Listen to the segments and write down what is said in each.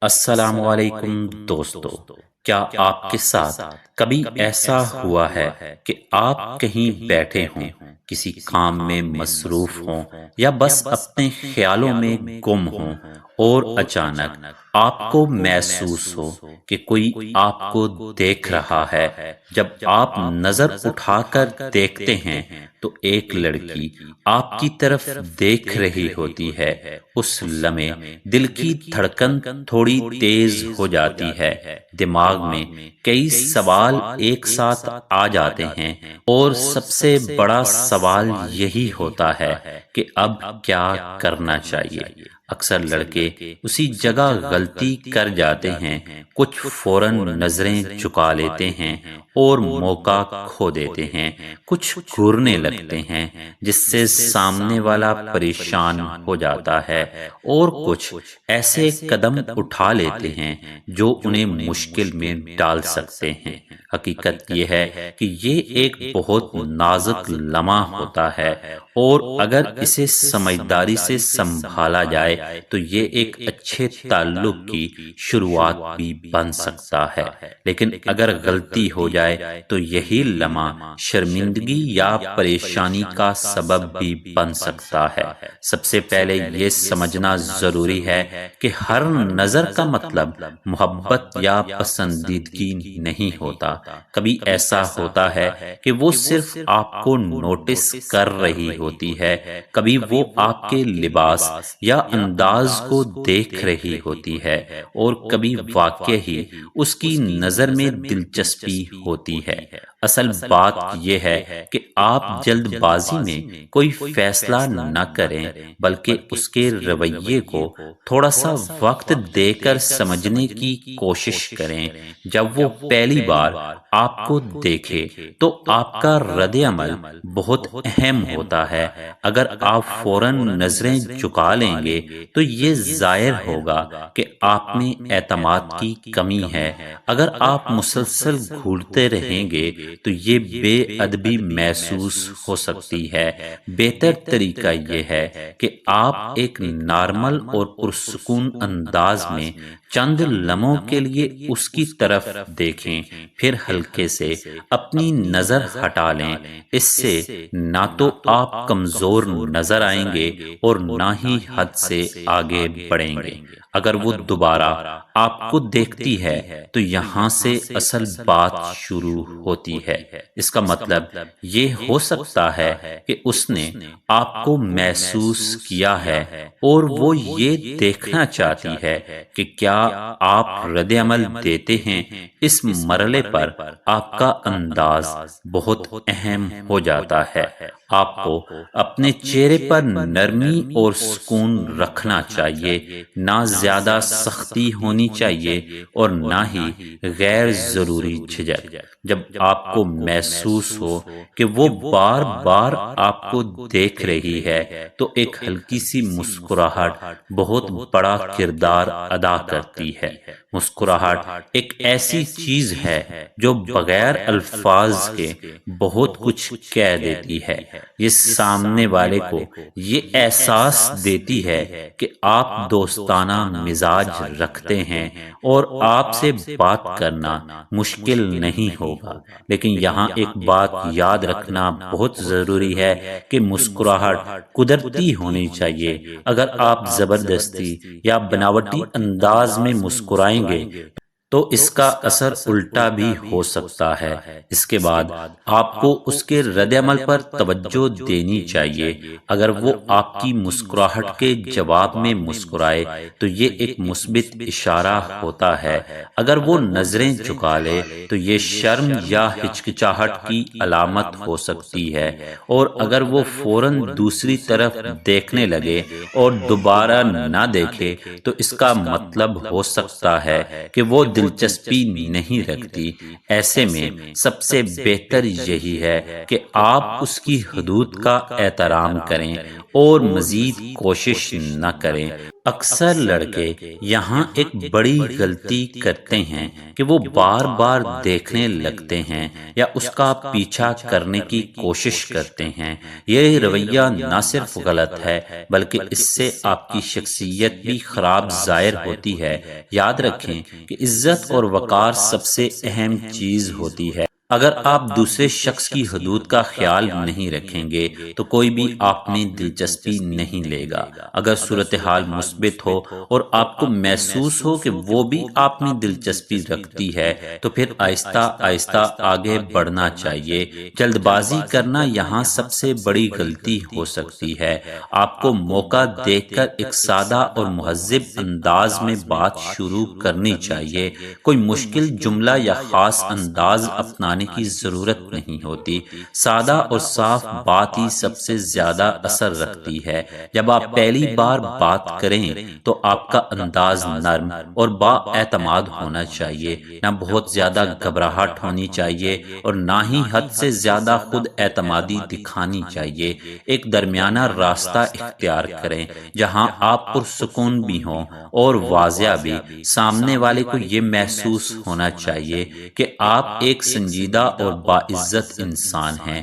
السلام علیکم دوستو، کیا آپ کے ساتھ کبھی ایسا ہوا ہے کہ آپ کہیں بیٹھے ہوں، کسی کام میں مصروف ہوں یا بس اپنے خیالوں میں گم ہوں اور اچانک آپ کو محسوس ہو کہ کوئی آپ کو دیکھ رہا ہے؟ جب آپ نظر اٹھا کر دیکھتے ہیں تو ایک لڑکی آپ کی طرف دیکھ رہی ہوتی ہے۔ اس لمحے دل کی دھڑکن تھوڑی تیز ہو جاتی ہے، دماغ میں کئی سوال ایک ساتھ آ جاتے ہیں، اور سب سے بڑا سوال یہی ہوتا ہے کہ اب کیا کرنا چاہیے۔ اکثر لڑکے اسی جگہ غلطی کر جاتے ہیں، کچھ فوراً نظریں چکا لیتے ہیں اور موقع کھو دیتے ہیں، کچھ گھورنے لگتے ہیں جس سے سامنے والا پریشان ہو جاتا ہے، اور کچھ ایسے قدم اٹھا لیتے ہیں جو انہیں مشکل میں ڈال سکتے ہیں۔ حقیقت یہ ہے کہ یہ ایک بہت نازک لمحہ ہوتا ہے، اور اگر اسے سمجھداری سے سنبھالا جائے تو یہ ایک اچھے تعلق کی شروعات بھی بن سکتا ہے، لیکن اگر غلطی ہو جائے تو یہی لمحہ شرمندگی یا پریشانی کا سبب بھی بن سکتا ہے۔ سب سے پہلے یہ سمجھنا ضروری ہے کہ ہر نظر کا مطلب محبت یا پسندیدگی نہیں ہوتا۔ کبھی ایسا ہوتا ہے کہ وہ صرف آپ کو نوٹس کر رہی ہوتی ہے، کبھی وہ آپ کے لباس یا انداز کو دیکھ رہی ہوتی ہے، اور کبھی واقعی اس کی نظر میں دلچسپی ہوتی ہے۔ اصل بات یہ ہے کہ آپ جلد بازی میں کوئی فیصلہ نہ کریں، بلکہ اس کے رویے کو تھوڑا سا وقت دے کر سمجھنے کی کوشش کریں۔ جب وہ پہلی بار آپ کو دیکھے تو آپ کا رد عمل بہت اہم ہوتا ہے۔ اگر آپ فوراً نظریں چکا لیں گے تو یہ ظاہر ہوگا کہ آپ میں اعتماد کی کمی ہے۔ اگر آپ مسلسل گھورتے رہیں گے تو یہ بے ادبی محسوس ہو سکتی ہے۔ بہتر طریقہ یہ ہے کہ آپ ایک نارمل اور پرسکون انداز میں چند لمحوں کے لیے اس کی طرف دیکھیں، پھر ہلکے سے اپنی نظر ہٹا لیں۔ اس سے نہ تو آپ کمزور نظر آئیں گے اور نہ ہی حد سے آگے بڑھیں گے۔ اگر وہ دوبارہ آپ کو دیکھتی ہے تو یہاں سے اصل بات شروع ہوتی ہے۔ اس کا مطلب یہ ہو سکتا ہے کہ اس نے آپ کو محسوس کیا ہے، اور وہ یہ دیکھنا چاہتی ہے کہ کیا آپ رد عمل دیتے ہیں۔ اس مرحلے پر آپ کا انداز بہت اہم ہو جاتا ہے۔ آپ کو اپنے چہرے پر نرمی اور سکون رکھنا چاہیے، نہ زیادہ سختی ہونی چاہیے اور نہ ہی غیر ضروری جھجک۔ جب آپ کو محسوس ہو کہ وہ بار بار آپ کو دیکھ رہی ہے تو ایک ہلکی سی مسکراہٹ بہت بڑا کردار ادا کرتی ہے۔ مسکراہٹ ایک ایسی چیز ہے جو بغیر الفاظ کے بہت کچھ کہہ دیتی ہے۔ یہ سامنے والے کو یہ احساس دیتی ہے کہ آپ دوستانہ مزاج رکھتے ہیں اور آپ سے بات کرنا مشکل نہیں ہوگا۔ لیکن یہاں ایک بات یاد رکھنا بہت ضروری ہے کہ مسکراہٹ قدرتی ہونی چاہیے۔ اگر آپ زبردستی یا بناوٹی انداز میں مسکرائیں گے تو اس کا اثر الٹا بھی ہو سکتا ہے۔ اس کے بعد آپ کو اس کے رد عمل پر توجہ دینی چاہیے۔ اگر وہ آپ کی مسکراہٹ کے جواب میں مسکرائے تو یہ ایک مثبت اشارہ ہوتا ہے۔ اگر وہ نظریں چکا لے تو یہ شرم یا ہچکچاہٹ کی علامت ہو سکتی ہے، اور اگر وہ فوراً دوسری طرف دیکھنے لگے اور دوبارہ نہ دیکھے تو اس کا مطلب ہو سکتا ہے کہ وہ دلچسپی نہیں رکھتی۔ ایسے میں سب سے بہتر یہی ہے کہ آپ اس کی حدود کا احترام کریں اور مزید کوشش نہ کریں۔ اکثر لڑکے یہاں ایک بڑی غلطی کرتے ہیں کہ وہ بار بار دیکھنے لگتے ہیں یا اس کا پیچھا کرنے کی کوشش کرتے ہیں۔ یہ رویہ نہ صرف غلط ہے بلکہ اس سے آپ کی شخصیت بھی خراب ظاہر ہوتی ہے۔ یاد رکھیں کہ عزت اور وقار سب سے اہم چیز ہوتی ہے۔ اگر آپ دوسرے شخص کی حدود کا خیال نہیں رکھیں گے تو کوئی بھی آپ میں دلچسپی نہیں لے گا۔ اگر صورتحال مثبت ہو اور آپ کو محسوس ہو کہ وہ بھی آپ میں دلچسپی رکھتی ہے تو پھر آہستہ آہستہ آگے بڑھنا چاہیے۔ جلد بازی کرنا یہاں سب سے بڑی غلطی ہو سکتی ہے۔ آپ کو موقع دیکھ کر ایک سادہ اور مہذب انداز میں بات شروع کرنی چاہیے۔ کوئی مشکل جملہ یا خاص انداز اپنانے کی ضرورت نہیں ہوتی۔ سادہ اور صاف بات ہی سب سے زیادہ اثر رکھتی ہے۔ جب آپ پہلی بار بات کریں تو آپ کا انداز نرم اور با اعتماد ہونا چاہیے۔ نہ بہت زیادہ گھبراہٹ ہونی چاہیے اور نہ ہی حد سے زیادہ خود اعتمادی دکھانی چاہیے۔ ایک درمیانہ راستہ اختیار کریں جہاں آپ پرسکون بھی ہوں اور واضح بھی۔ سامنے والے کو یہ محسوس ہونا چاہیے کہ آپ ایک سنجیدہ اور باعزت انسان ہیں۔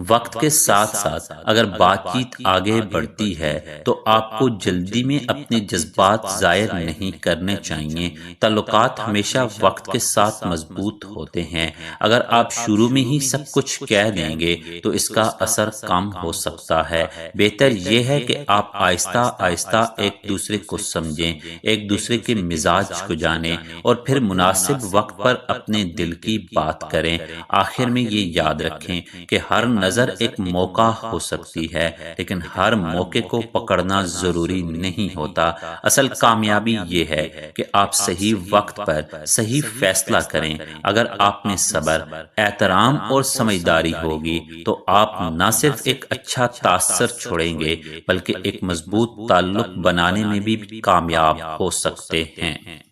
وقت کے ساتھ ساتھ اگر بات چیت آگے بڑھتی ہے تو آپ کو جلدی میں اپنے جذبات ظاہر نہیں کرنے چاہیے۔ تعلقات ہمیشہ وقت کے ساتھ مضبوط ہوتے ہیں۔ اگر آپ شروع میں ہی سب کچھ کہہ دیں گے تو اس کا اثر کم ہو سکتا ہے۔ بہتر یہ ہے کہ آپ آہستہ آہستہ ایک دوسرے کو سمجھیں، ایک دوسرے کے مزاج کو جانیں اور پھر مناسب وقت پر اپنے دل کی بات کریں۔ آخر میں یہ یاد رکھیں کہ ہر نظر ایک موقع ہو سکتی ہے لیکن ہر موقع کو پکڑنا ضروری نہیں ہوتا۔ اصل کامیابی یہ ہے کہ آپ صحیح وقت پر صحیح فیصلہ کریں۔ اگر آپ میں صبر، احترام اور سمجھداری ہوگی تو آپ نہ صرف ایک اچھا تاثر چھوڑیں گے بلکہ ایک مضبوط تعلق بنانے میں بھی کامیاب ہو سکتے ہیں۔